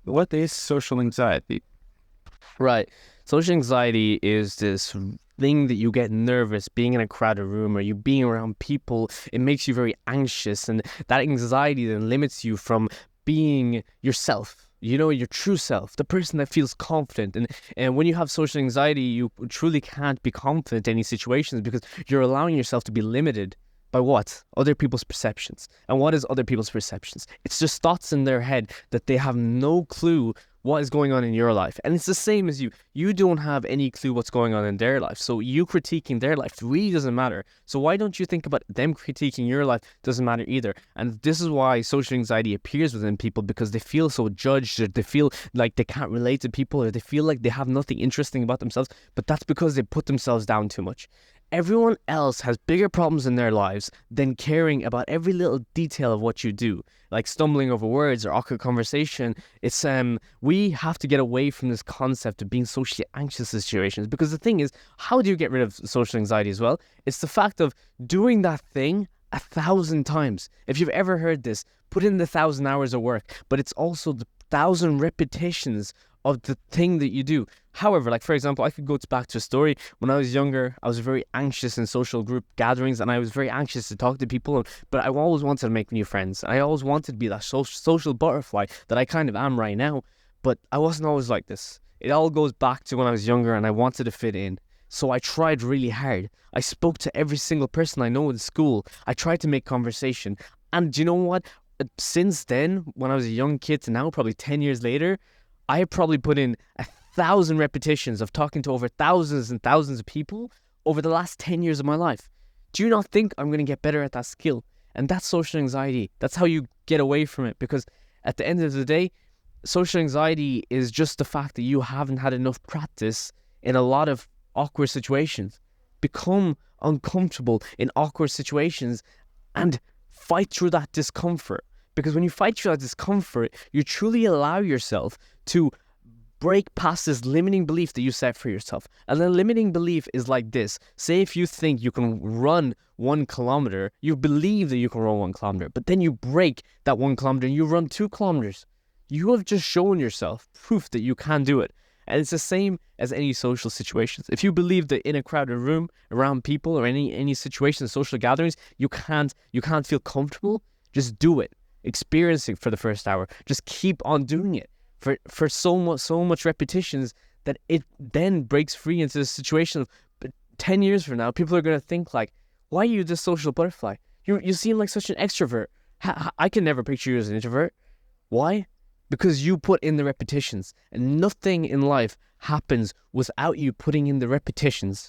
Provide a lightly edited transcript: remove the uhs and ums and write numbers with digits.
What is social anxiety? Right. Social anxiety is this thing that you get nervous being in a crowded room or you being around people. It makes you very anxious, and that anxiety then limits you from being yourself. You know, your true self, the person that feels confident. And when you have social anxiety, you truly can't be confident in any situations because you're allowing yourself to be limited by what? Other people's perceptions. And what is other people's perceptions? It's just thoughts in their head that they have no clue what is going on in your life. And it's the same as you. You don't have any clue what's going on in their life. So you critiquing their life really doesn't matter. So why don't you think about them critiquing your life? Doesn't matter either. And this is why social anxiety appears within people, because they feel so judged, or they feel like they can't relate to people, or they feel like they have nothing interesting about themselves. But that's because they put themselves down too much. Everyone else has bigger problems in their lives than caring about every little detail of what you do, like stumbling over words or awkward conversation. It's we have to get away from this concept of being socially anxious situations, because the thing is, how do you get rid of social anxiety as well? It's the fact of doing that thing 1,000 times. If you've ever heard this, put in the 1,000 hours of work, but it's also the 1,000 repetitions of the thing that you do. However, like for example, I could go back to a story. When I was younger, I was very anxious in social group gatherings, and I was very anxious to talk to people. But I always wanted to make new friends. I always wanted to be that social butterfly that I kind of am right now. But I wasn't always like this. It all goes back to when I was younger and I wanted to fit in. So I tried really hard. I spoke to every single person I know in school. I tried to make conversation. And do you know what? Since then, when I was a young kid to now, probably 10 years later, I have probably put in 1,000 repetitions of talking to over thousands and thousands of people over the last 10 years of my life. Do you not think I'm going to get better at that skill? And that's social anxiety. That's how you get away from it, because at the end of the day, social anxiety is just the fact that you haven't had enough practice in a lot of awkward situations. Become uncomfortable in awkward situations and fight through that discomfort. Because when you fight through that discomfort, you truly allow yourself to break past this limiting belief that you set for yourself. And the limiting belief is like this. Say if you think you can run 1 kilometer, you believe that you can run 1 kilometer, but then you break that 1 kilometer and you run 2 kilometers. You have just shown yourself proof that you can do it. And it's the same as any social situations. If you believe that in a crowded room, around people, or any situation, social gatherings, you can't feel comfortable, just do it. Experience it for the first hour. Just keep on doing it for so much repetitions that it then breaks free into the situation of, but 10 years from now, people are going to think like, why are you this social butterfly? You seem like such an extrovert. I can never picture you as an introvert. Why? Because you put in the repetitions, and nothing in life happens without you putting in the repetitions.